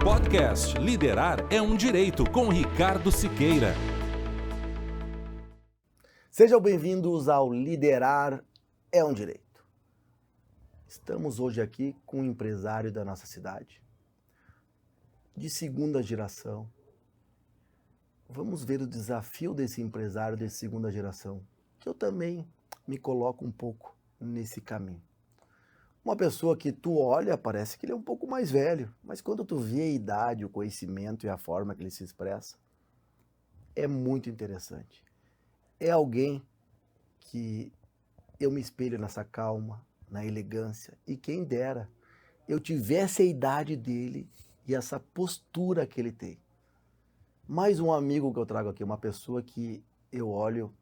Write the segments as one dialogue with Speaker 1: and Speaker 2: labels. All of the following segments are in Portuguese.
Speaker 1: Podcast Liderar é um Direito, com Ricardo Siqueira.
Speaker 2: Sejam bem-vindos ao Liderar é um Direito. Estamos hoje aqui com um empresário da nossa cidade, de segunda geração. Vamos ver o desafio desse empresário de segunda geração, que eu também me coloco um pouco nesse caminho. Uma pessoa que tu olha, parece que ele é um pouco mais velho, mas quando tu vê a idade, o conhecimento e a forma que ele se expressa, é muito interessante. É alguém que eu me espelho nessa calma, na elegância, e quem dera eu tivesse a idade dele e essa postura que ele tem. Mais um amigo que eu trago aqui, uma pessoa que eu olho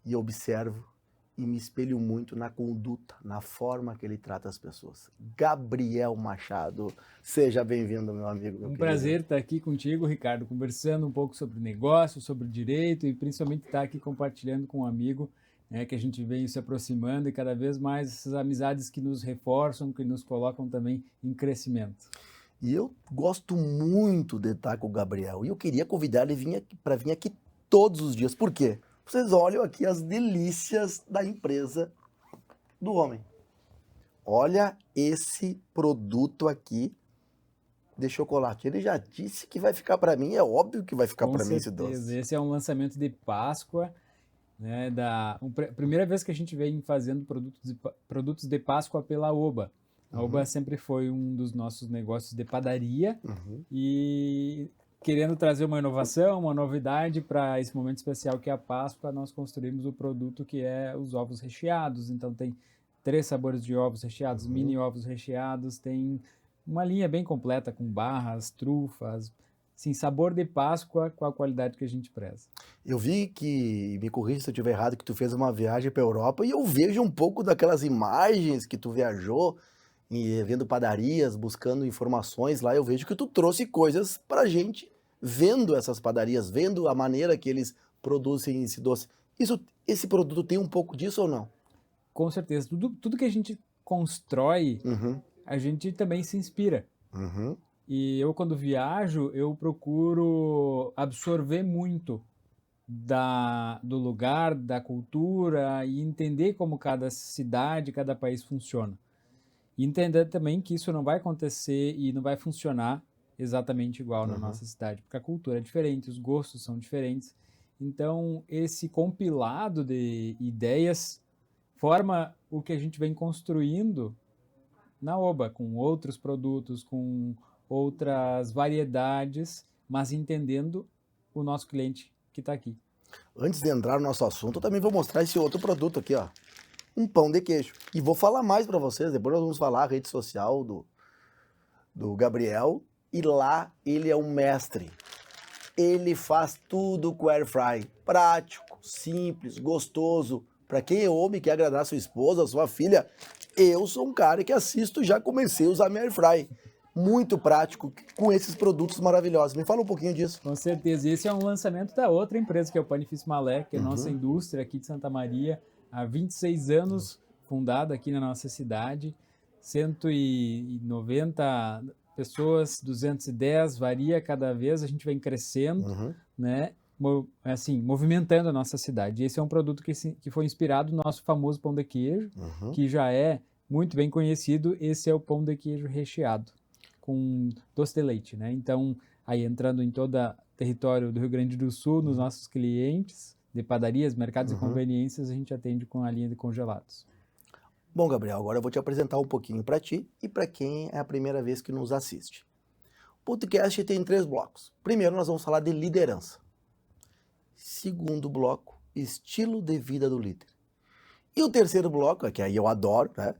Speaker 2: e observo e me espelho muito na conduta, na forma que ele trata as pessoas. Gabriel Machado, seja bem-vindo, meu amigo. Meu
Speaker 3: Um
Speaker 2: querido.
Speaker 3: prazer estar aqui contigo, Ricardo, conversando um pouco sobre negócio, sobre direito e principalmente estar aqui compartilhando com um amigo, né, que a gente vem se aproximando e cada vez mais essas amizades que nos reforçam, que nos colocam também em crescimento.
Speaker 2: E eu gosto muito de estar com o Gabriel e eu queria convidar ele para vir aqui todos os dias. Por quê? Vocês olham aqui as delícias da empresa do homem. Olha esse produto aqui de chocolate. Ele já disse que vai ficar para mim, é óbvio que vai ficar para mim esse doce.
Speaker 3: Esse é um lançamento de Páscoa, né, primeira vez que a gente vem fazendo produtos de Páscoa pela Oba. A Oba sempre foi um dos nossos negócios de padaria e querendo trazer uma inovação, uma novidade para esse momento especial que é a Páscoa, nós construímos o produto que é os ovos recheados. Então tem 3 sabores de ovos recheados, mini ovos recheados, tem uma linha bem completa com barras, trufas, sim, sabor de Páscoa com a qualidade que a gente preza.
Speaker 2: Eu vi que, me corrija se eu estiver errado, que tu fez uma viagem para a Europa e eu vejo um pouco daquelas imagens que tu viajou, e vendo padarias, buscando informações lá, eu vejo que tu trouxe coisas pra gente, vendo essas padarias, vendo a maneira que eles produzem esse doce. Esse produto tem um pouco disso ou não?
Speaker 3: Com certeza. Tudo que a gente constrói, a gente também se inspira. E eu, quando viajo, eu procuro absorver muito do lugar, da cultura e entender como cada cidade, cada país funciona. E entender também que isso não vai acontecer e não vai funcionar exatamente igual na nossa cidade, porque a cultura é diferente, os gostos são diferentes. Então, esse compilado de ideias forma o que a gente vem construindo na Oba, com outros produtos, com outras variedades, mas entendendo o nosso cliente que está aqui.
Speaker 2: Antes de entrar no nosso assunto, eu também vou mostrar esse outro produto aqui, ó. Um pão de queijo. E vou falar mais para vocês, depois nós vamos falar a rede social do Gabriel, e lá ele é um mestre. Ele faz tudo com air fry, prático, simples, gostoso. Para quem é homem, quer agradar sua esposa, sua filha, eu sou um cara que assisto e já comecei a usar minha air fry. Muito prático, com esses produtos maravilhosos. Me fala um pouquinho disso.
Speaker 3: Com certeza. Esse é um lançamento da outra empresa, que é o Panifício Malé, que é a nossa indústria aqui de Santa Maria, há 26 anos, fundada aqui na nossa cidade, 190 pessoas, 210, varia cada vez, a gente vem crescendo, né? Assim, movimentando a nossa cidade. Esse é um produto que foi inspirado no nosso famoso pão de queijo, que já é muito bem conhecido. Esse é o pão de queijo recheado com doce de leite, né? Então, aí entrando em todo o território do Rio Grande do Sul, nos nossos clientes de padarias, mercados e conveniências, a gente atende com a linha de congelados.
Speaker 2: Bom, Gabriel, agora eu vou te apresentar um pouquinho para ti e para quem é a primeira vez que nos assiste. O podcast tem 3 blocos. Primeiro, nós vamos falar de liderança. Segundo bloco, estilo de vida do líder. E o terceiro bloco, que aí eu adoro, né?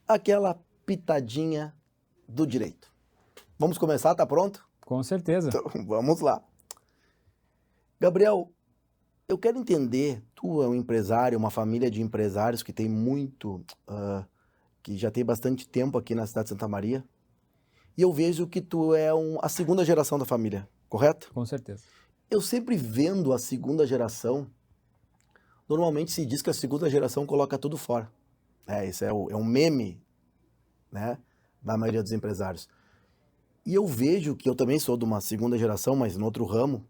Speaker 2: Aquela pitadinha do direito. Vamos começar? Tá pronto?
Speaker 3: Com certeza.
Speaker 2: Então, vamos lá. Gabriel, eu quero entender, tu é um empresário, uma família de empresários que tem que já tem bastante tempo aqui na cidade de Santa Maria, e eu vejo que tu é a segunda geração da família, correto?
Speaker 3: Com certeza.
Speaker 2: Eu sempre vendo a segunda geração, normalmente se diz que a segunda geração coloca tudo fora. Isso é um meme, né, da maioria dos empresários. E eu vejo que eu também sou de uma segunda geração, mas em outro ramo,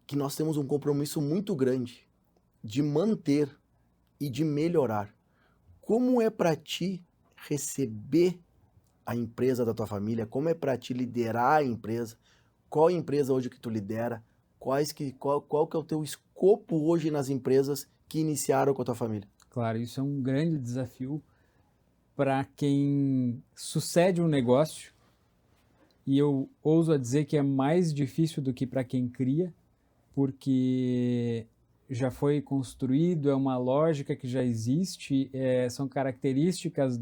Speaker 2: que nós temos um compromisso muito grande de manter e de melhorar. Como é para ti receber a empresa da tua família? Como é para ti liderar a empresa? Qual empresa hoje que tu lidera? Qual que é o teu escopo hoje nas empresas que iniciaram com a tua família?
Speaker 3: Claro, isso é um grande desafio para quem sucede um negócio, e eu ouso a dizer que é mais difícil do que para quem cria, porque já foi construído, é uma lógica que já existe, são características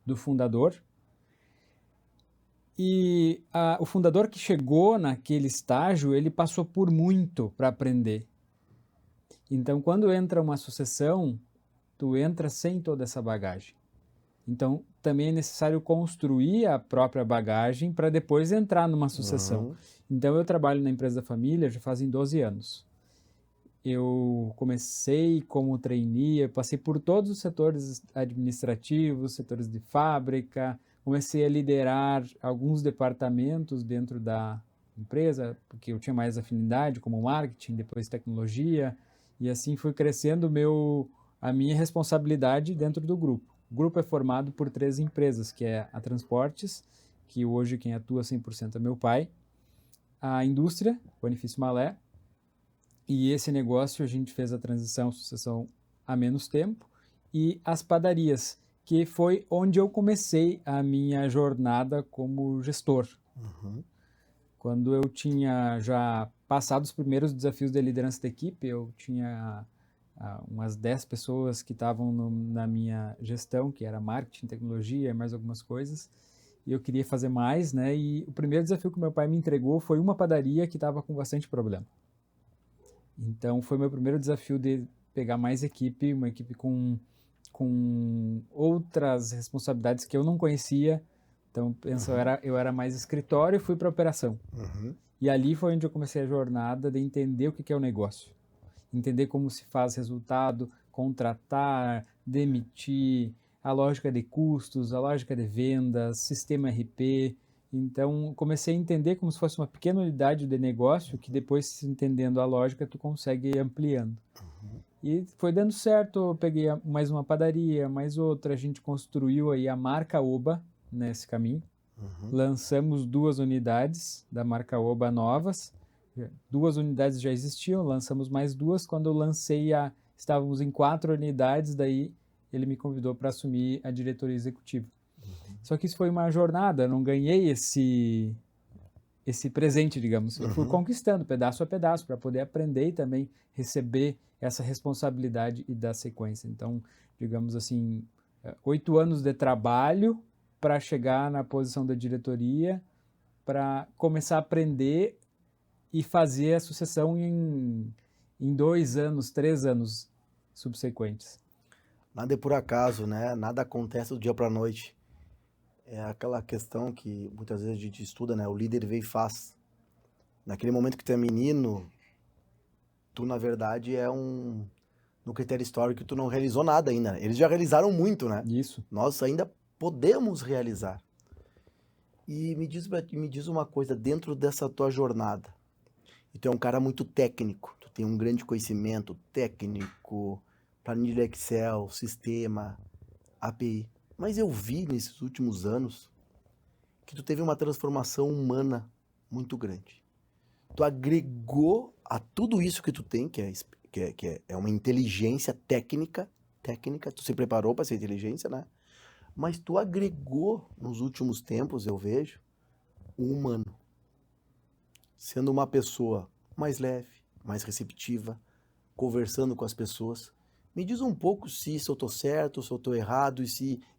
Speaker 3: do fundador. E o fundador que chegou naquele estágio, ele passou por muito para aprender. Então, quando entra uma sucessão, tu entra sem toda essa bagagem. Então, também é necessário construir a própria bagagem para depois entrar numa sucessão.
Speaker 2: Uhum.
Speaker 3: Então, eu trabalho na empresa da família já fazem 12 anos. Eu comecei como trainee, eu passei por todos os setores administrativos, setores de fábrica, comecei a liderar alguns departamentos dentro da empresa, porque eu tinha mais afinidade, como marketing, depois tecnologia, e assim fui crescendo a minha responsabilidade dentro do grupo. O grupo é formado por 3 empresas, que é a Transportes, que hoje quem atua 100% é meu pai, a indústria, Bonifício Malé, e esse negócio a gente fez a transição, sucessão há menos tempo, e as padarias, que foi onde eu comecei a minha jornada como gestor.
Speaker 2: Uhum.
Speaker 3: Quando eu tinha já passado os primeiros desafios de liderança da equipe, eu tinha umas 10 pessoas que estavam na minha gestão, que era marketing, tecnologia e mais algumas coisas, e eu queria fazer mais, né? E o primeiro desafio que meu pai me entregou foi uma padaria que estava com bastante problema. Então, foi meu primeiro desafio de pegar mais equipe, uma equipe com outras responsabilidades que eu não conhecia. Então, pensa, eu era mais escritório e fui para operação.
Speaker 2: Uhum.
Speaker 3: E ali foi onde eu comecei a jornada de entender o que é o negócio. Entender como se faz resultado, contratar, demitir, a lógica de custos, a lógica de vendas, sistema RP. Então, comecei a entender como se fosse uma pequena unidade de negócio que depois, entendendo a lógica, tu consegue ir ampliando. E foi dando certo, eu peguei mais uma padaria, mais outra, a gente construiu aí a marca Oba nesse caminho. Lançamos 2 unidades da marca Oba novas, 2 unidades já existiam, lançamos mais 2, quando eu lancei estávamos em 4 unidades, daí ele me convidou para assumir a diretoria executiva. Só que isso foi uma jornada, não ganhei esse presente, digamos. Eu fui conquistando pedaço a pedaço para poder aprender e também receber essa responsabilidade e dar sequência. Então, digamos assim, 8 anos de trabalho para chegar na posição da diretoria, para começar a aprender e fazer a sucessão em 2 anos, 3 anos subsequentes.
Speaker 2: Nada é por acaso, né? Nada acontece do dia para a noite. É aquela questão que muitas vezes a gente estuda, né? O líder vê e faz. Naquele momento que tu é menino, tu na verdade no critério histórico tu não realizou nada ainda. Eles já realizaram muito, né?
Speaker 3: Isso.
Speaker 2: Nós ainda podemos realizar. E me diz uma coisa, dentro dessa tua jornada, e tu é um cara muito técnico, tu tem um grande conhecimento técnico, planilha Excel, sistema, API. Mas eu vi nesses últimos anos que tu teve uma transformação humana muito grande. Tu agregou a tudo isso que tu tem, que é uma inteligência técnica, tu se preparou para essa inteligência, né? Mas tu agregou nos últimos tempos, eu vejo, o humano. Sendo uma pessoa mais leve, mais receptiva, conversando com as pessoas. Me diz um pouco se eu estou certo, se eu estou errado,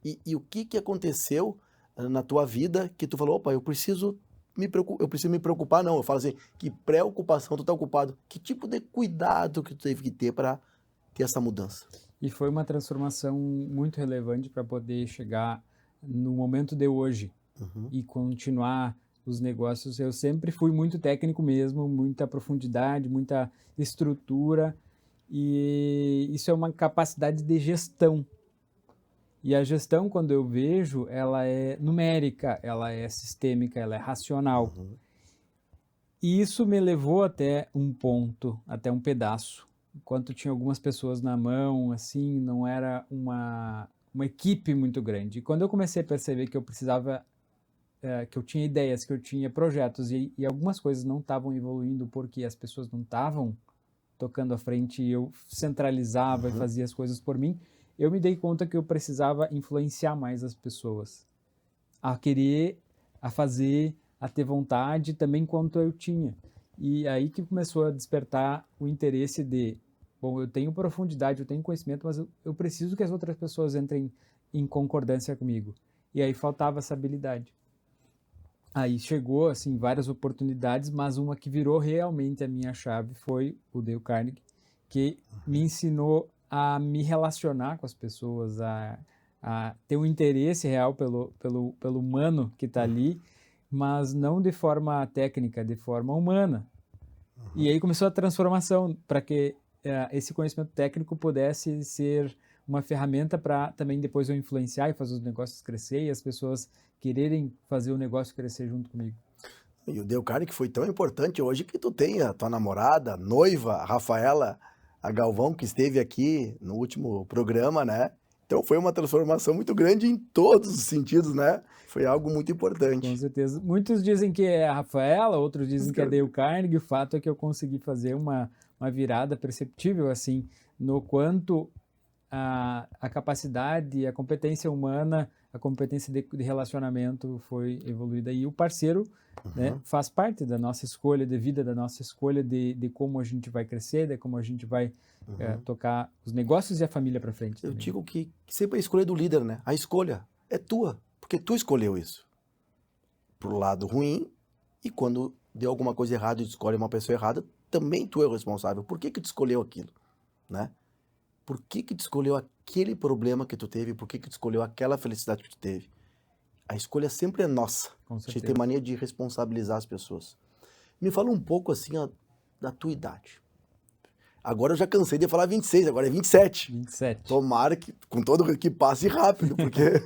Speaker 2: e o que aconteceu na tua vida que tu falou, opa, eu preciso me preocupar, não. Eu falo assim, que preocupação, tu tá ocupado. Que tipo de cuidado que tu teve que ter para ter essa mudança?
Speaker 3: E foi uma transformação muito relevante para poder chegar no momento de hoje e continuar os negócios. Eu sempre fui muito técnico mesmo, muita profundidade, muita estrutura, e isso é uma capacidade de gestão. E a gestão, quando eu vejo, ela é numérica, ela é sistêmica, ela é racional. E isso me levou até um ponto, até um pedaço. Enquanto tinha algumas pessoas na mão, assim, não era uma equipe muito grande. E quando eu comecei a perceber que eu precisava, que eu tinha ideias, que eu tinha projetos e algumas coisas não estavam evoluindo porque as pessoas não estavam tocando à frente e eu centralizava e fazia as coisas por mim, eu me dei conta que eu precisava influenciar mais as pessoas a querer, a fazer, a ter vontade também quanto eu tinha. E aí que começou a despertar o interesse de, bom, eu tenho profundidade, eu tenho conhecimento, mas eu preciso que as outras pessoas entrem em concordância comigo. E aí faltava essa habilidade. Aí chegou, assim, várias oportunidades, mas uma que virou realmente a minha chave foi o Dale Carnegie, que me ensinou a me relacionar com as pessoas, a ter um interesse real pelo humano que está ali, mas não de forma técnica, de forma humana. E aí começou a transformação para que esse conhecimento técnico pudesse ser uma ferramenta para também depois eu influenciar e fazer os negócios crescer e as pessoas quererem fazer o negócio crescer junto comigo.
Speaker 2: E o Dale Carnegie foi tão importante hoje que tu tem a tua namorada, noiva, a Rafaela, a Galvão, que esteve aqui no último programa, né? Então foi uma transformação muito grande em todos os sentidos, né? Foi algo muito importante.
Speaker 3: Com certeza. Muitos dizem que é a Rafaela, outros dizem que é Dale Carnegie. O fato é que eu consegui fazer uma virada perceptível, assim, no quanto a capacidade, a competência humana, a competência de relacionamento foi evoluída. E o parceiro, né, faz parte da nossa escolha de vida, da nossa escolha de como a gente vai crescer, de como a gente vai tocar os negócios e a família para frente.
Speaker 2: Eu
Speaker 3: também.
Speaker 2: digo que sempre a escolha é do líder, né? A escolha é tua, porque tu escolheu isso. Pro lado ruim, e quando deu alguma coisa errada e tu escolhe uma pessoa errada, também tu é o responsável. Por que tu escolheu aquilo, né? Por que tu escolheu aquele problema que tu teve? Por que tu escolheu aquela felicidade que tu teve? A escolha sempre é nossa.
Speaker 3: Com
Speaker 2: A gente
Speaker 3: certeza.
Speaker 2: tem mania de responsabilizar as pessoas. Me fala um pouco assim da tua idade. Agora eu já cansei de falar 26, agora é 27.
Speaker 3: 27.
Speaker 2: Tomara que passe rápido, porque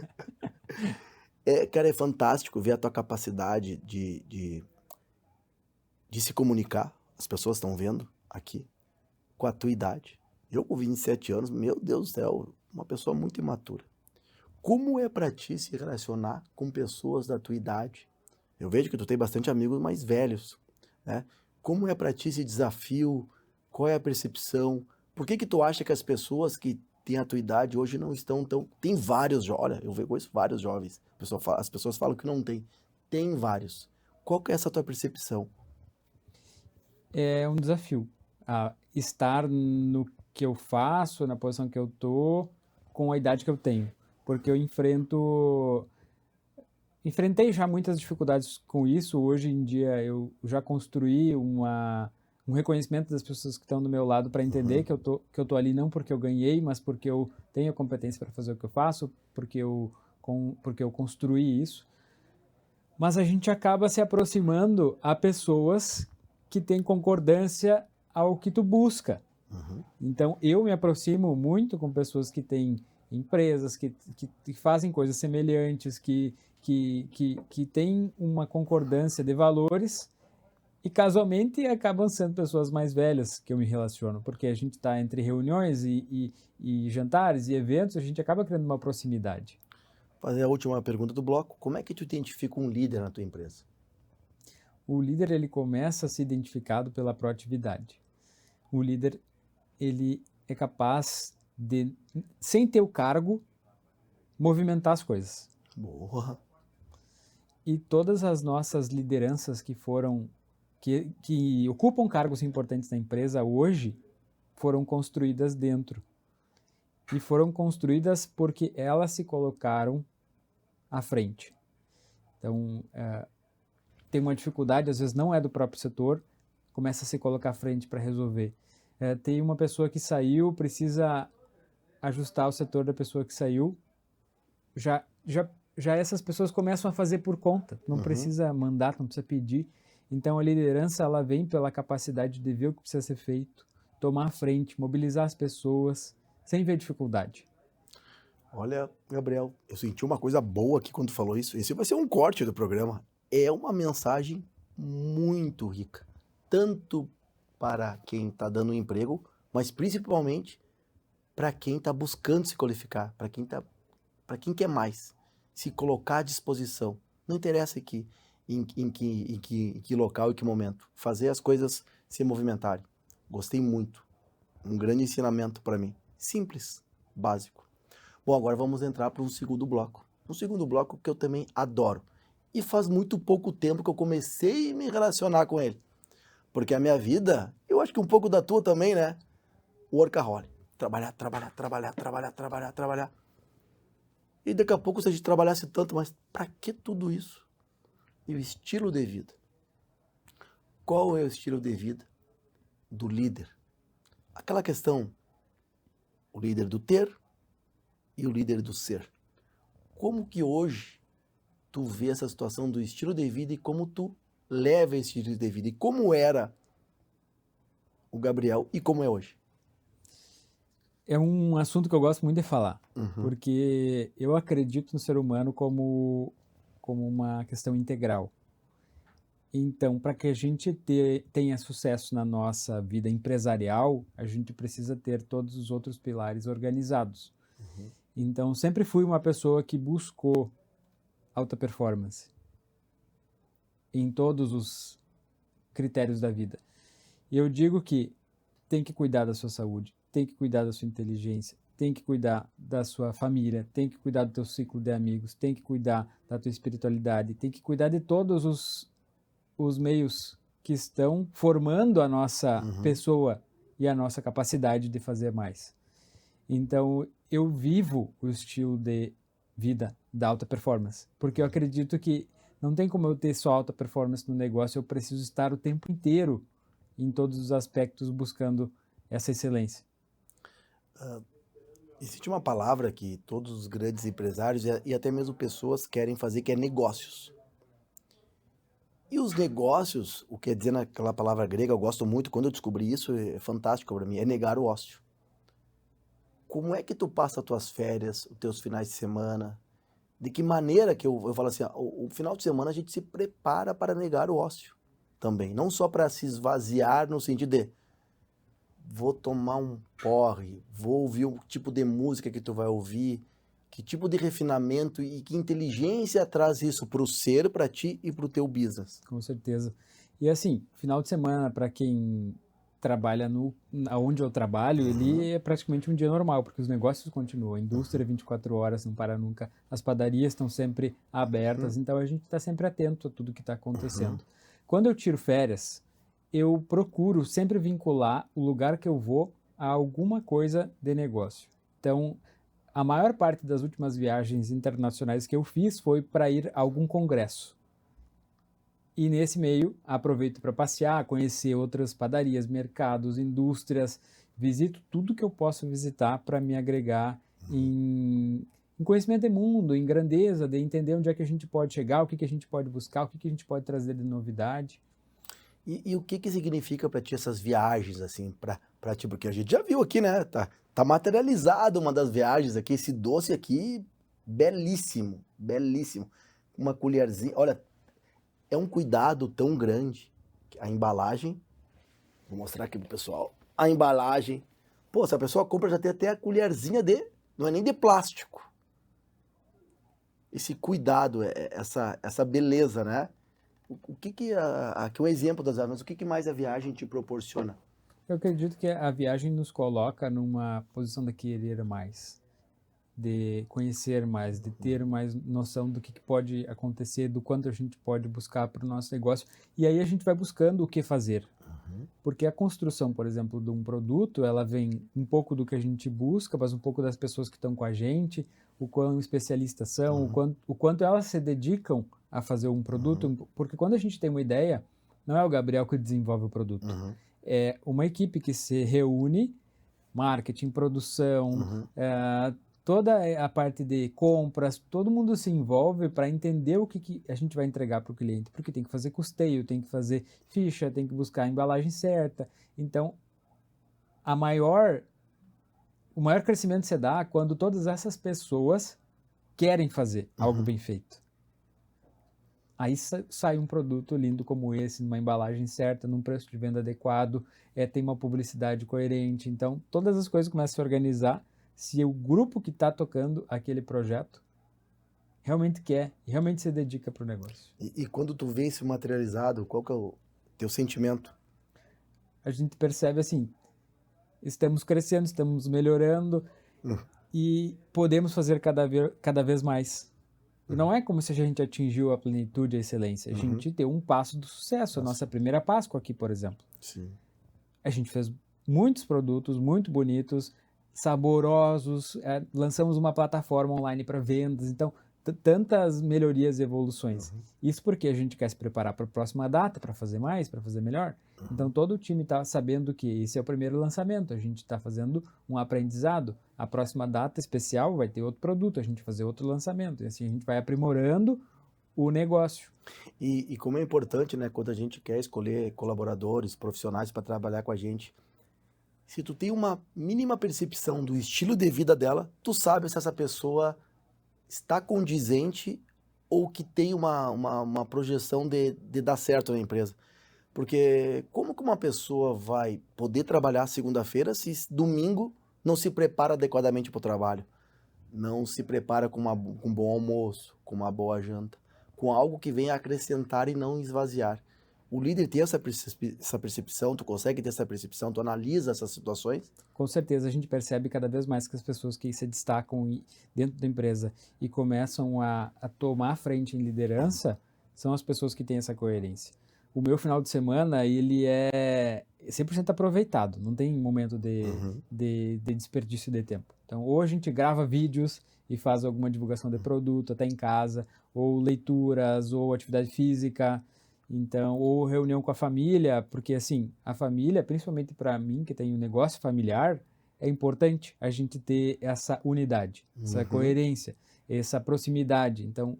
Speaker 2: cara, é fantástico ver a tua capacidade de se comunicar. As pessoas estão vendo aqui com a tua idade. Eu com 27 anos, meu Deus do céu, uma pessoa muito imatura. Como é para ti se relacionar com pessoas da tua idade? Eu vejo que tu tem bastante amigos mais velhos, né? Como é para ti esse desafio? Qual é a percepção? Por que tu acha que as pessoas que têm a tua idade hoje não estão tão... Tem vários, olha, eu conheço vários jovens. As pessoas falam que não tem. Tem vários. Qual que é essa tua percepção?
Speaker 3: É um desafio. Estar no que eu faço, na posição que eu tô, com a idade que eu tenho. Porque eu enfrentei já muitas dificuldades com isso. Hoje em dia eu já construí um reconhecimento das pessoas que estão do meu lado para entender que eu tô ali não porque eu ganhei, mas porque eu tenho a competência para fazer o que eu faço, porque eu construí isso. Mas a gente acaba se aproximando a pessoas que têm concordância ao que tu busca. Então, eu me aproximo muito com pessoas que têm empresas, que fazem coisas semelhantes, que têm uma concordância de valores e, casualmente, acabam sendo pessoas mais velhas que eu me relaciono, porque a gente está entre reuniões e jantares e eventos, a gente acaba criando uma proximidade.
Speaker 2: Fazer a última pergunta do bloco. Como é que tu identifica um líder na tua empresa?
Speaker 3: O líder, ele começa a ser identificado pela proatividade. O líder, ele é capaz de, sem ter o cargo, movimentar as coisas.
Speaker 2: Boa.
Speaker 3: E todas as nossas lideranças que ocupam cargos importantes na empresa hoje foram construídas dentro. E foram construídas porque elas se colocaram à frente. Então, tem uma dificuldade, às vezes não é do próprio setor, começa a se colocar à frente para resolver. Tem uma pessoa que saiu, precisa ajustar o setor da pessoa que saiu, já essas pessoas começam a fazer por conta, não precisa mandar, não precisa pedir. Então a liderança, ela vem pela capacidade de ver o que precisa ser feito, tomar a frente, mobilizar as pessoas, sem ver dificuldade.
Speaker 2: Olha, Gabriel, eu senti uma coisa boa aqui quando tu falou isso. Esse vai ser um corte do programa. É uma mensagem muito rica, tanto para quem está dando um emprego, mas principalmente para quem está buscando se qualificar, para quem quer mais, se colocar à disposição. Não interessa em que local e que momento. Fazer as coisas se movimentarem. Gostei muito. Um grande ensinamento para mim. Simples, básico. Bom, agora vamos entrar para um segundo bloco. Um segundo bloco que eu também adoro. E faz muito pouco tempo que eu comecei a me relacionar com ele. Porque a minha vida, eu acho que um pouco da tua também, né? Workaholic. Trabalhar, trabalhar, trabalhar, trabalhar, trabalhar, trabalhar. E daqui a pouco, se a gente trabalhasse tanto, mas para que tudo isso? E o estilo de vida? Qual é o estilo de vida do líder? Aquela questão, o líder do ter e o líder do ser. Como que hoje tu vê essa situação do estilo de vida e como tu leva esse estilo de vida? E como era o Gabriel e como é hoje?
Speaker 3: É um assunto que eu gosto muito de falar,
Speaker 2: Uhum.
Speaker 3: porque eu acredito no ser humano como uma questão integral. Então, para que a gente tenha sucesso na nossa vida empresarial, a gente precisa ter todos os outros pilares organizados.
Speaker 2: Uhum.
Speaker 3: Então, sempre fui uma pessoa que buscou alta performance em todos os critérios da vida. E eu digo que tem que cuidar da sua saúde, tem que cuidar da sua inteligência, tem que cuidar da sua família, tem que cuidar do teu ciclo de amigos, tem que cuidar da tua espiritualidade, tem que cuidar de todos os meios que estão formando a nossa pessoa e a nossa capacidade de fazer mais. Então, eu vivo o estilo de vida da alta performance, porque eu acredito que não tem como eu ter só alta performance no negócio, eu preciso estar o tempo inteiro em todos os aspectos buscando essa excelência.
Speaker 2: Existe uma palavra que todos os grandes empresários e até mesmo pessoas querem fazer, que é negócios. E os negócios, o que quer dizer naquela palavra grega, eu gosto muito, quando eu descobri isso, é fantástico para mim, é negar o ócio. Como é que tu passa as tuas férias, os teus finais de semana? De que maneira que eu falo assim, o final de semana a gente se prepara para negar o ócio também. Não só para se esvaziar no sentido de vou tomar um porre, vou ouvir o tipo de música que tu vai ouvir, que tipo de refinamento e que inteligência traz isso para o ser, para ti e para o teu business.
Speaker 3: Com certeza. E assim, final de semana, para quem trabalha onde eu trabalho, ele é praticamente um dia normal, porque os negócios continuam, a indústria 24 horas, não para nunca, as padarias estão sempre abertas, então a gente está sempre atento a tudo que está acontecendo. Quando eu tiro férias, eu procuro sempre vincular o lugar que eu vou a alguma coisa de negócio. Então, a maior parte das últimas viagens internacionais que eu fiz foi para ir a algum congresso. E nesse meio, aproveito para passear, conhecer outras padarias, mercados, indústrias, visito tudo que eu posso visitar para me agregar em conhecimento de mundo, em grandeza, de entender onde é que a gente pode chegar, o que a gente pode buscar, o que a gente pode trazer de novidade.
Speaker 2: E o que significa para ti essas viagens, assim, para ti? Porque a gente já viu aqui, né? Tá materializado uma das viagens aqui, esse doce aqui, belíssimo, belíssimo. Uma colherzinha, olha, é um cuidado tão grande. A embalagem, vou mostrar aqui pro pessoal, a embalagem. Pô, se a pessoa compra, já tem até a colherzinha não é nem de plástico. Esse cuidado, essa beleza, né? O que aqui um exemplo das viagens, o que mais a viagem te proporciona?
Speaker 3: Eu acredito que a viagem nos coloca numa posição de querer mais, de conhecer mais, de ter mais noção do que pode acontecer, do quanto a gente pode buscar para o nosso negócio. E aí a gente vai buscando o que fazer. Porque a construção, por exemplo, de um produto, ela vem um pouco do que a gente busca, mas um pouco das pessoas que estão com a gente, o quão especialistas são, o quanto elas se dedicam a fazer um produto. Porque quando a gente tem uma ideia, não é o Gabriel que desenvolve o produto. É uma equipe que se reúne, marketing, produção, toda a parte de compras, todo mundo se envolve para entender o que a gente vai entregar para o cliente, porque tem que fazer custeio, tem que fazer ficha, tem que buscar a embalagem certa. Então, a maior o maior crescimento se dá quando todas essas pessoas querem fazer algo bem feito. Aí sai um produto lindo como esse, numa embalagem certa, num preço de venda adequado, tem uma publicidade coerente. Então, todas as coisas começam a se organizar se o grupo que está tocando aquele projeto realmente quer e realmente se dedica para o negócio.
Speaker 2: E quando tu vê isso materializado, qual que é o teu sentimento?
Speaker 3: A gente percebe assim, estamos crescendo, estamos melhorando e podemos fazer cada vez mais. E não é como se a gente atingiu a plenitude, a excelência. A gente deu um passo do sucesso. A nossa primeira Páscoa aqui, por exemplo.
Speaker 2: Sim.
Speaker 3: A gente fez muitos produtos muito bonitos, saborosos, lançamos uma plataforma online para vendas. Então, tantas melhorias e evoluções. Isso porque a gente quer se preparar para a próxima data, para fazer mais, para fazer melhor. Então, todo o time está sabendo que esse é o primeiro lançamento. A gente está fazendo um aprendizado. A próxima data especial vai ter outro produto, a gente vai fazer outro lançamento. E assim a gente vai aprimorando o negócio.
Speaker 2: E como é importante, né, quando a gente quer escolher colaboradores, profissionais para trabalhar com a gente, se tu tem uma mínima percepção do estilo de vida dela, tu sabe se essa pessoa está condizente ou que tem uma projeção de dar certo na empresa. Porque como que uma pessoa vai poder trabalhar segunda-feira se domingo não se prepara adequadamente para o trabalho? Não se prepara com um bom almoço, com uma boa janta, com algo que venha acrescentar e não esvaziar. O líder tem essa percepção, tu consegue ter essa percepção, tu analisa essas situações?
Speaker 3: Com certeza, a gente percebe cada vez mais que as pessoas que se destacam dentro da empresa e começam a tomar frente em liderança são as pessoas que têm essa coerência. O meu final de semana, ele é 100% aproveitado, não tem momento de desperdício de tempo. Então, ou a gente grava vídeos e faz alguma divulgação de produto até em casa, ou leituras, ou atividade física, então, ou reunião com a família, porque assim, a família, principalmente para mim, que tem um negócio familiar, é importante a gente ter essa unidade, essa coerência, essa proximidade. Então,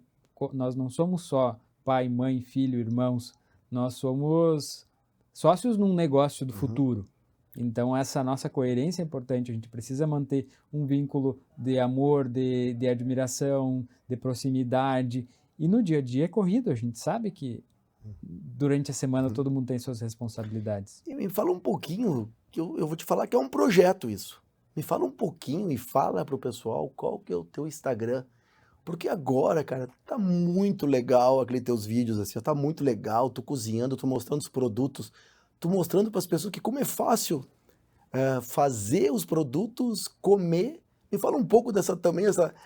Speaker 3: nós não somos só pai, mãe, filho, irmãos, nós somos sócios num negócio do futuro. Então, essa nossa coerência é importante. A gente precisa manter um vínculo de amor, de admiração, de proximidade. E no dia a dia é corrido. A gente sabe que durante a semana todo mundo tem suas responsabilidades.
Speaker 2: E me fala um pouquinho, que eu vou te falar que é um projeto isso. Me fala um pouquinho e fala pro pessoal qual que é o teu Instagram. Porque agora, cara, tá muito legal aqueles teus vídeos, assim, tá muito legal, tu cozinhando, tu mostrando os produtos, tu mostrando para as pessoas que como é fácil fazer os produtos, comer. Me fala um pouco dessa também,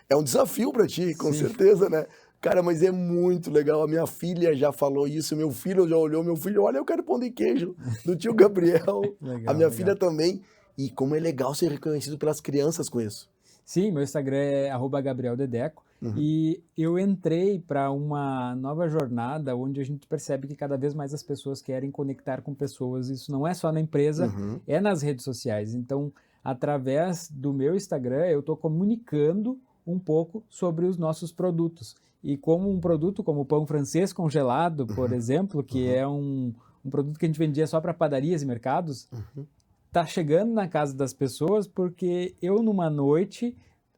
Speaker 2: é um desafio para ti, com certeza, né? Cara, mas é muito legal, a minha filha já falou isso, meu filho já olhou, meu filho, olha, eu quero pão de queijo do tio Gabriel,
Speaker 3: Legal,
Speaker 2: a minha
Speaker 3: legal.
Speaker 2: Filha também, e como é legal ser reconhecido pelas crianças com isso.
Speaker 3: Sim, meu Instagram é @GabrielDedeco. E eu entrei para uma nova jornada onde a gente percebe que cada vez mais as pessoas querem conectar com pessoas. Isso não é só na empresa, é nas redes sociais. Então, através do meu Instagram, eu estou comunicando um pouco sobre os nossos produtos. E como um produto como o pão francês congelado, por exemplo, que é um produto que a gente vendia só para padarias e mercados, está chegando na casa das pessoas porque eu, numa noite,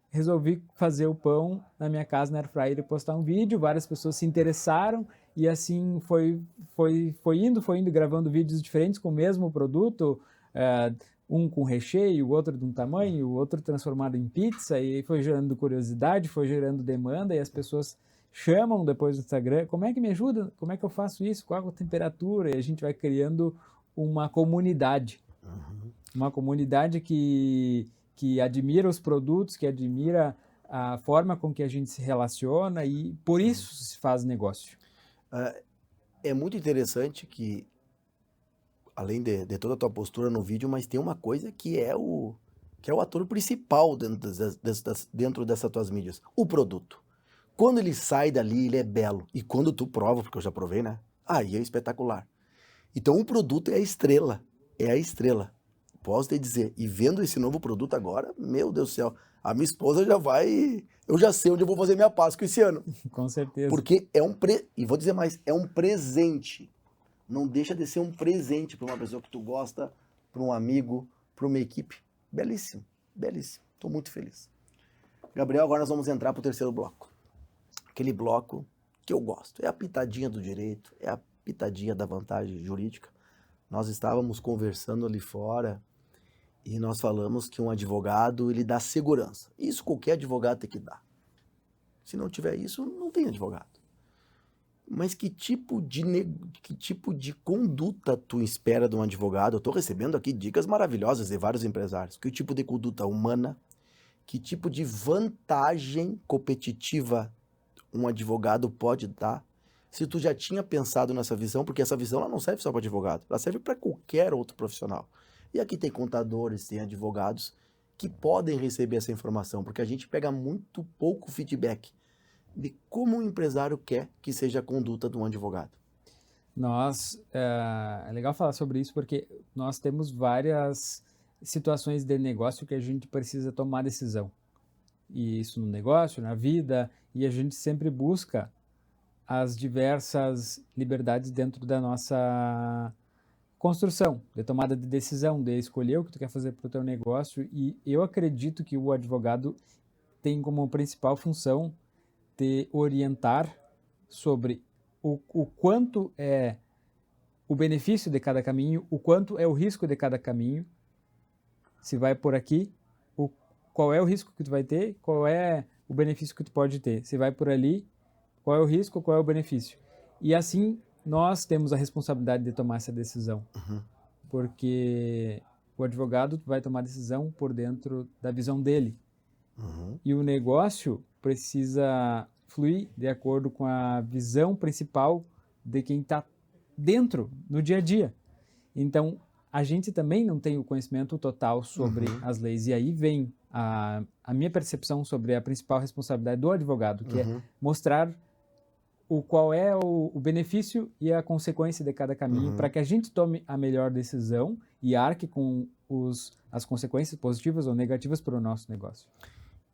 Speaker 3: resolvi fazer o pão na minha casa na Airfryer e postar um vídeo, várias pessoas se interessaram e assim foi indo, gravando vídeos diferentes com o mesmo produto, um com recheio, o outro de um tamanho, o outro transformado em pizza, e foi gerando curiosidade, foi gerando demanda e as pessoas chamam depois do Instagram, como é que me ajuda? Como é que eu faço isso? Qual a temperatura? E a gente vai criando uma comunidade. Uma comunidade que admira os produtos, que admira a forma com que a gente se relaciona e por isso se faz negócio.
Speaker 2: É muito interessante que, além de toda a tua postura no vídeo, mas tem uma coisa que é o ator principal dentro dessas tuas mídias, o produto. Quando ele sai dali, ele é belo. E quando tu prova, porque eu já provei, né? Aí é espetacular. Então o produto é a estrela. É a estrela. Posso te dizer. E vendo esse novo produto agora, meu Deus do céu, a minha esposa já vai... Eu já sei onde eu vou fazer minha Páscoa esse ano.
Speaker 3: Com certeza.
Speaker 2: Porque e vou dizer mais, é um presente. Não deixa de ser um presente para uma pessoa que tu gosta, para um amigo, para uma equipe. Belíssimo. Belíssimo. Estou muito feliz. Gabriel, agora nós vamos entrar para o terceiro bloco. Aquele bloco que eu gosto. É a pitadinha do direito, é a pitadinha da vantagem jurídica. Nós estávamos conversando ali fora e nós falamos que um advogado, ele dá segurança. Isso qualquer advogado tem que dar. Se não tiver isso, não tem advogado. Mas que tipo de conduta tu espera de um advogado? Eu estou recebendo aqui dicas maravilhosas de vários empresários. Que tipo de conduta humana, que tipo de vantagem competitiva um advogado pode dar? Se tu já tinha pensado nessa visão, porque essa visão ela não serve só para advogado, ela serve para qualquer outro profissional. E aqui tem contadores, tem advogados que podem receber essa informação, porque a gente pega muito pouco feedback de como o empresário quer que seja a conduta de um advogado.
Speaker 3: É legal falar sobre isso porque nós temos várias situações de negócio que a gente precisa tomar decisão. E isso no negócio, na vida, e a gente sempre busca as diversas liberdades dentro da nossa construção, de tomada de decisão, de escolher o que tu quer fazer para o teu negócio. E eu acredito que o advogado tem como principal função de orientar sobre o quanto é o benefício de cada caminho, o quanto é o risco de cada caminho, se vai por aqui, qual é o risco que tu vai ter, qual é o benefício que tu pode ter, se vai por ali, qual é o risco, qual é o benefício. E assim, nós temos a responsabilidade de tomar essa decisão, porque o advogado vai tomar decisão por dentro da visão dele. E o negócio precisa fluir de acordo com a visão principal de quem está dentro, no dia a dia. Então, a gente também não tem o conhecimento total sobre as leis. E aí vem a minha percepção sobre a principal responsabilidade do advogado, que é mostrar qual é o benefício e a consequência de cada caminho para que a gente tome a melhor decisão e arque com as consequências positivas ou negativas para o nosso negócio.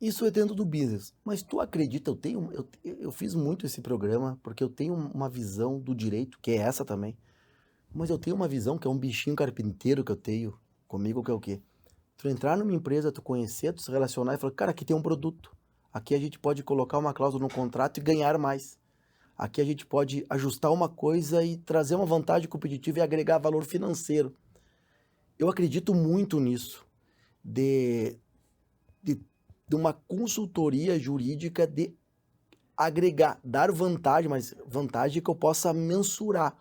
Speaker 2: Isso é dentro do business. Mas tu acredita, eu fiz muito esse programa porque eu tenho uma visão do direito, que é essa também. Mas eu tenho uma visão que é um bichinho carpinteiro que eu tenho comigo, que é o quê? Tu entrar numa empresa, tu conhecer, tu se relacionar e falar, cara, aqui tem um produto. Aqui a gente pode colocar uma cláusula no contrato e ganhar mais. Aqui a gente pode ajustar uma coisa e trazer uma vantagem competitiva e agregar valor financeiro. Eu acredito muito nisso, de uma consultoria jurídica de agregar, dar vantagem, mas vantagem que eu possa mensurar.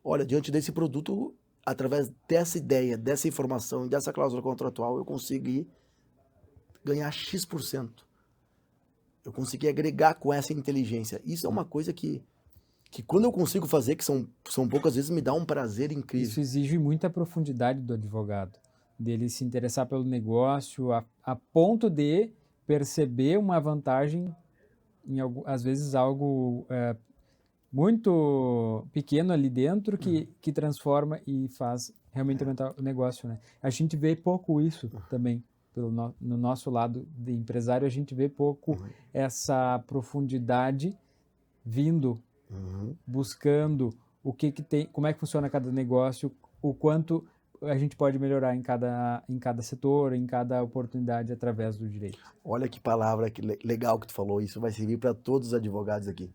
Speaker 2: Olha, diante desse produto, através dessa ideia, dessa informação e dessa cláusula contratual, eu consegui ganhar X%. Eu consegui agregar com essa inteligência. Isso é uma coisa que quando eu consigo fazer, que são poucas vezes, me dá um prazer incrível.
Speaker 3: Isso exige muita profundidade do advogado, dele se interessar pelo negócio a ponto de perceber uma vantagem em às vezes algo muito pequeno ali dentro que transforma e faz realmente aumentar o negócio, né? A gente vê pouco isso também. No nosso lado de empresário, a gente vê pouco essa profundidade vindo, buscando o que tem, como é que funciona cada negócio, o quanto a gente pode melhorar em cada setor, em cada oportunidade através do direito.
Speaker 2: Olha que palavra legal que tu falou, isso vai servir para todos os advogados aqui.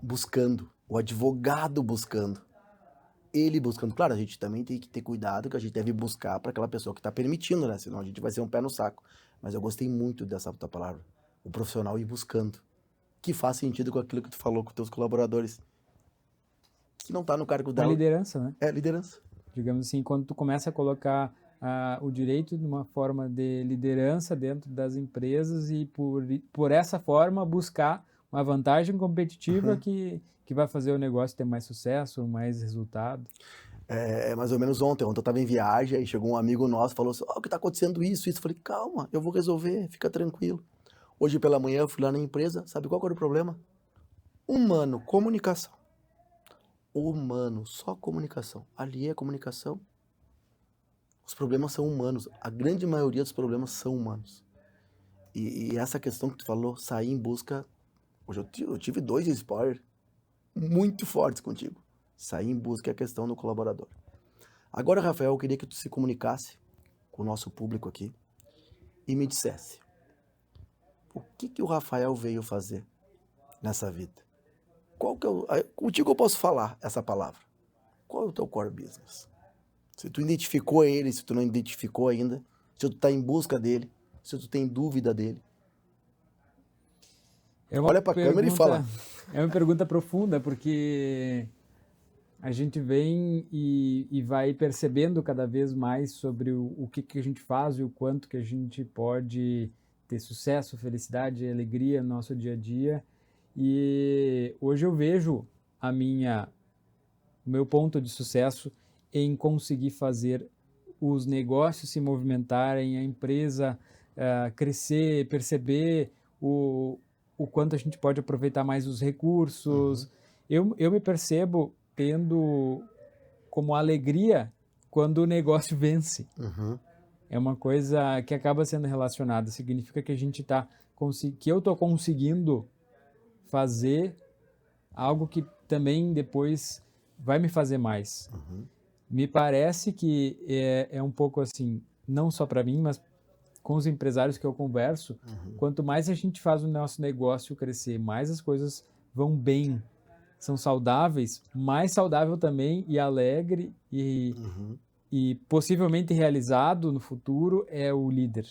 Speaker 2: Buscando, o advogado buscando. Ele buscando. Claro, a gente também tem que ter cuidado que a gente deve buscar para aquela pessoa que está permitindo, né? Senão a gente vai ser um pé no saco. Mas eu gostei muito dessa tua palavra. O profissional ir buscando. Que faz sentido com aquilo que tu falou com teus colaboradores. Que não está no cargo dela.
Speaker 3: A liderança, né?
Speaker 2: É, liderança.
Speaker 3: Digamos assim, quando tu começa a colocar o direito de uma forma de liderança dentro das empresas e por essa forma buscar uma vantagem competitiva que vai fazer o negócio ter mais sucesso, mais resultado.
Speaker 2: É mais ou menos ontem eu estava em viagem, aí chegou um amigo nosso, falou assim, o que está acontecendo isso? Eu falei, calma, eu vou resolver, fica tranquilo. Hoje pela manhã eu fui lá na empresa, sabe qual era o problema? Humano, comunicação. Humano, só comunicação. Ali é comunicação. Os problemas são humanos, a grande maioria dos problemas são humanos. E essa questão que tu falou, sair em busca... Hoje eu tive 2 spoilers muito fortes contigo. Sair em busca é a questão do colaborador. Agora, Rafael, eu queria que tu se comunicasse com o nosso público aqui e me dissesse, o que o Rafael veio fazer nessa vida? Contigo eu posso falar essa palavra. Qual é o teu core business? Se tu identificou ele, se tu não identificou ainda, se tu está em busca dele, se tu tem dúvida dele. Olha para a câmera e fala.
Speaker 3: É uma pergunta profunda, porque a gente vem e vai percebendo cada vez mais sobre o que a gente faz e o quanto que a gente pode ter sucesso, felicidade e alegria no nosso dia a dia. E hoje eu vejo o meu ponto de sucesso em conseguir fazer os negócios se movimentarem, a empresa crescer, perceber o quanto a gente pode aproveitar mais os recursos. Eu me percebo tendo como alegria quando o negócio vence. É uma coisa que acaba sendo relacionada. Significa que que eu estou conseguindo fazer algo que também depois vai me fazer mais. Me parece que é um pouco assim, não só para mim, mas com os empresários que eu converso, quanto mais a gente faz o nosso negócio crescer, mais as coisas vão bem, são saudáveis, mais saudável também e alegre e possivelmente realizado no futuro é o líder.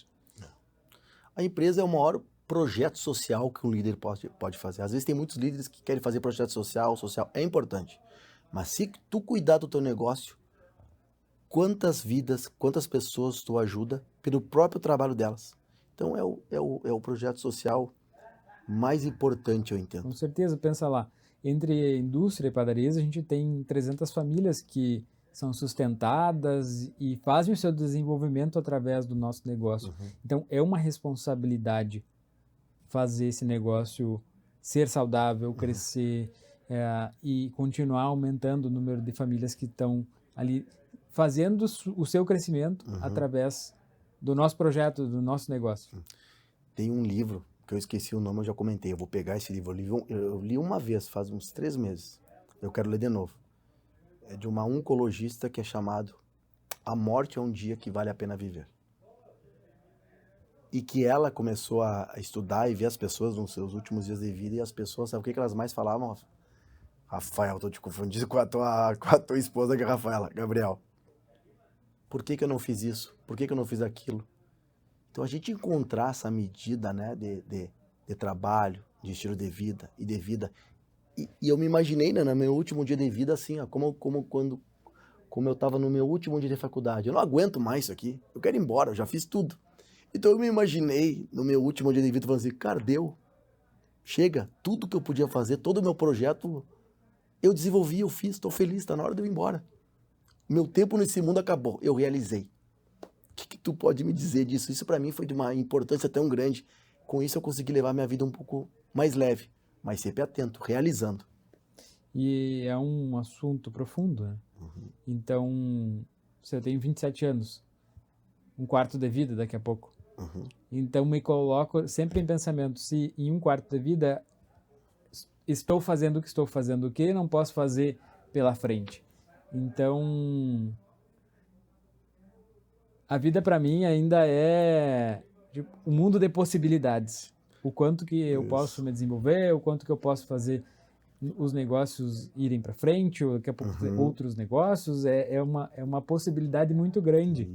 Speaker 2: A empresa é o maior projeto social que um líder pode fazer. Às vezes tem muitos líderes que querem fazer projeto social é importante. Mas se tu cuidar do teu negócio, quantas vidas, quantas pessoas tu ajuda pelo próprio trabalho delas. Então é o projeto social mais importante, eu entendo.
Speaker 3: Com certeza, pensa lá, entre indústria e padarias a gente tem 300 famílias que são sustentadas e fazem o seu desenvolvimento através do nosso negócio. Então é uma responsabilidade fazer esse negócio ser saudável, crescer e continuar aumentando o número de famílias que estão ali fazendo o seu crescimento através do nosso projeto, do nosso negócio.
Speaker 2: Tem um livro que eu esqueci o nome, eu já comentei, eu vou pegar esse livro, eu li uma vez, faz uns 3 meses, eu quero ler de novo. É de uma oncologista que é chamado A Morte é um Dia que Vale a Pena Viver. E que ela começou a estudar e ver as pessoas nos seus últimos dias de vida, e as pessoas, sabe o que elas mais falavam? Rafael, tô te confundindo com a tua esposa, que é a Rafaela, Gabriel. Por que eu não fiz isso? Por que eu não fiz aquilo? Então a gente encontrar essa medida, né, de trabalho, de estilo de vida e de vida. E eu me imaginei, né, no meu último dia de vida, assim, ó, como eu estava no meu último dia de faculdade. Eu não aguento mais isso aqui, eu quero ir embora, eu já fiz tudo. Então eu me imaginei no meu último dia de vida falando assim, cara, deu, chega, tudo que eu podia fazer, todo o meu projeto, eu desenvolvi, eu fiz, estou feliz, está na hora de eu ir embora. Meu tempo nesse mundo acabou, eu realizei. O que tu pode me dizer disso? Isso para mim foi de uma importância tão grande. Com isso eu consegui levar minha vida um pouco mais leve, mas sempre atento, realizando.
Speaker 3: E é um assunto profundo, né? Então, você tem 27 anos, um quarto de vida daqui a pouco. Então me coloco sempre em pensamento, se em um quarto de vida estou fazendo o que estou fazendo, o que não posso fazer pela frente. Então, a vida para mim ainda é um mundo de possibilidades. O quanto que eu posso me desenvolver, o quanto que eu posso fazer os negócios irem para frente, ou daqui a pouco outros negócios, é uma possibilidade muito grande.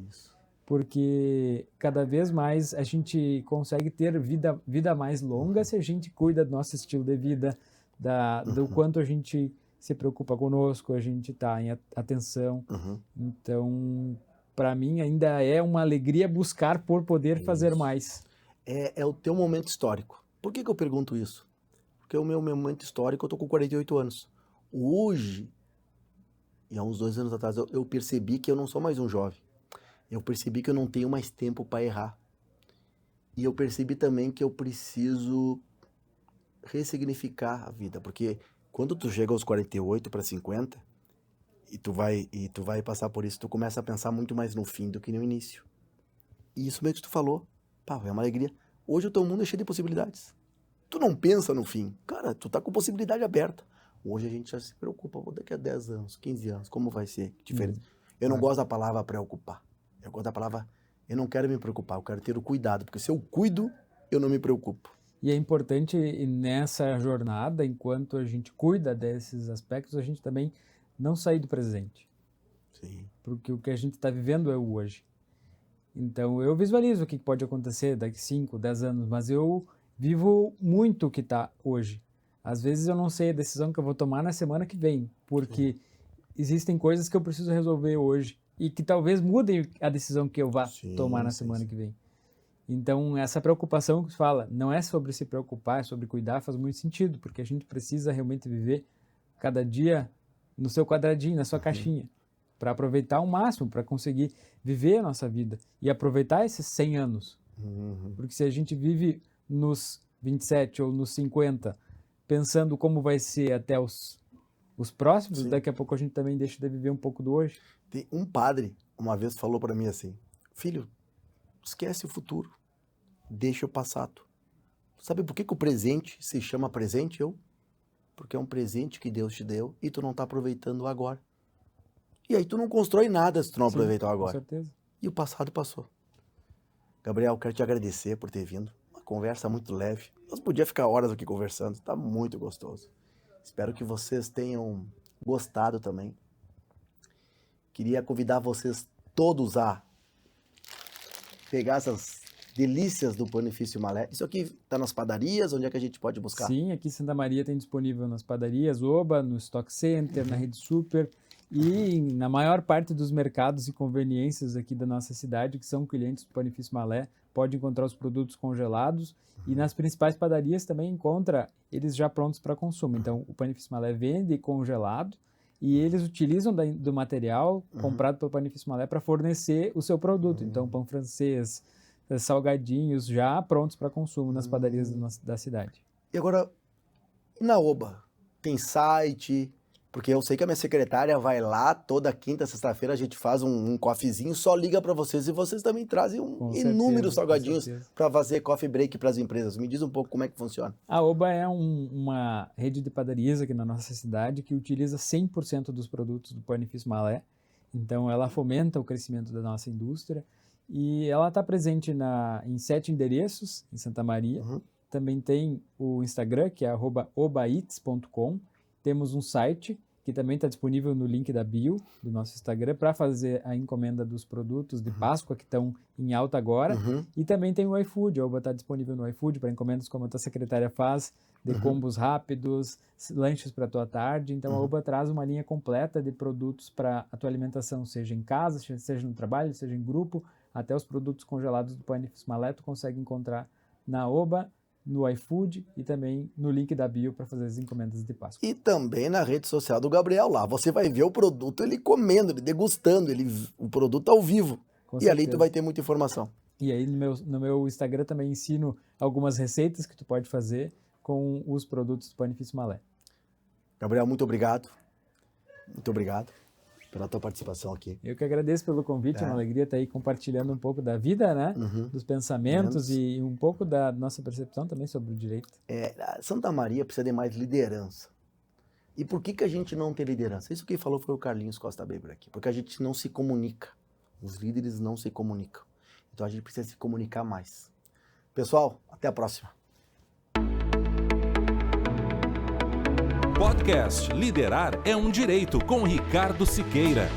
Speaker 3: Porque cada vez mais a gente consegue ter vida mais longa se a gente cuida do nosso estilo de vida, do quanto a gente se preocupa conosco, a gente está em atenção. Então, para mim, ainda é uma alegria buscar por poder fazer mais.
Speaker 2: É o teu momento histórico. Por que eu pergunto isso? Porque o meu momento histórico, eu tô com 48 anos. Hoje, e há uns 2 anos atrás, eu percebi que eu não sou mais um jovem. Eu percebi que eu não tenho mais tempo para errar. E eu percebi também que eu preciso ressignificar a vida. Porque quando tu chega aos 48 para 50, e tu vai passar por isso, tu começa a pensar muito mais no fim do que no início. E isso mesmo que tu falou, pá, é uma alegria. Hoje o teu mundo é cheio de possibilidades. Tu não pensa no fim. Cara, tu tá com possibilidade aberta. Hoje a gente já se preocupa, daqui a 10 anos, 15 anos, como vai ser? Diferente. Eu não gosto da palavra preocupar. Eu gosto da palavra Eu não quero me preocupar, eu quero ter o cuidado, porque se eu cuido, eu não me preocupo.
Speaker 3: E é importante nessa jornada, enquanto a gente cuida desses aspectos, a gente também não sair do presente.
Speaker 2: Sim.
Speaker 3: Porque o que a gente está vivendo é o hoje. Então, eu visualizo o que pode acontecer daqui 5, 10 anos, mas eu vivo muito o que está hoje. Às vezes eu não sei a decisão que eu vou tomar na semana que vem, porque existem coisas que eu preciso resolver hoje e que talvez mudem a decisão que eu vá tomar na semana que vem. Então, essa preocupação que se fala, não é sobre se preocupar, é sobre cuidar, faz muito sentido, porque a gente precisa realmente viver cada dia no seu quadradinho, na sua caixinha, para aproveitar ao máximo, para conseguir viver a nossa vida e aproveitar esses 100 anos. Porque se a gente vive nos 27 ou nos 50, pensando como vai ser até os próximos, daqui a pouco a gente também deixa de viver um pouco do hoje.
Speaker 2: Tem um padre, uma vez falou para mim assim, filho, esquece o futuro, deixa o passado. Sabe por que o presente se chama presente? Porque é um presente que Deus te deu e tu não está aproveitando agora. E aí tu não constrói nada se tu não aproveitar agora.
Speaker 3: Com certeza.
Speaker 2: E o passado passou. Gabriel, quero te agradecer por ter vindo. Uma conversa muito leve. Nós podíamos ficar horas aqui conversando, está muito gostoso. Espero que vocês tenham gostado também. Queria convidar vocês todos a pegar essas delícias do Panifício Malé. Isso aqui está nas padarias, onde é que a gente pode buscar?
Speaker 3: Sim, aqui em Santa Maria tem disponível nas padarias, Oba, no Stock Center, na Rede Super e na maior parte dos mercados e conveniências aqui da nossa cidade, que são clientes do Panifício Malé, pode encontrar os produtos congelados e nas principais padarias também encontra eles já prontos para consumo. Então, o Panifício Malé vende congelado e eles utilizam do material comprado pelo Panifício Malé para fornecer o seu produto. Então, pão francês, salgadinhos já prontos para consumo nas padarias da cidade.
Speaker 2: E agora, na Oba, tem site? Porque eu sei que a minha secretária vai lá toda quinta, sexta-feira, a gente faz um coffeezinho, só liga para vocês e vocês também trazem inúmeros salgadinhos para fazer coffee break para as empresas. Me diz um pouco como é que funciona.
Speaker 3: A Oba é uma rede de padarias aqui na nossa cidade que utiliza 100% dos produtos do Panifício Malé. Então, ela fomenta o crescimento da nossa indústria e ela está presente em 7 endereços em Santa Maria. Também tem o Instagram, que é @obaeats.com. Temos um site que também está disponível no link da bio do nosso Instagram para fazer a encomenda dos produtos de Páscoa que estão em alta agora. E também tem o iFood. A Oba está disponível no iFood para encomendas como a tua secretária faz, de combos rápidos, lanches para a tua tarde. Então a Oba traz uma linha completa de produtos para a tua alimentação, seja em casa, seja no trabalho, seja em grupo. Até os produtos congelados do Panifício Malé tu consegue encontrar na Oba, no iFood e também no link da bio para fazer as encomendas de Páscoa.
Speaker 2: E também na rede social do Gabriel lá. Você vai ver o produto, ele comendo, ele degustando, o produto ao vivo. E ali tu vai ter muita informação.
Speaker 3: E aí no meu Instagram também ensino algumas receitas que tu pode fazer com os produtos do Panifício Malé.
Speaker 2: Gabriel, muito obrigado. Muito obrigado pela tua participação aqui.
Speaker 3: Eu que agradeço pelo convite, é uma alegria estar aí compartilhando um pouco da vida, né? Dos pensamentos e um pouco da nossa percepção também sobre o direito.
Speaker 2: Santa Maria precisa de mais liderança. E por que a gente não tem liderança? Isso que falou foi o Carlinhos Costa Weber aqui. Porque a gente não se comunica. Os líderes não se comunicam. Então a gente precisa se comunicar mais. Pessoal, até a próxima.
Speaker 1: Podcast Liderar é um Direito, com Ricardo Siqueira.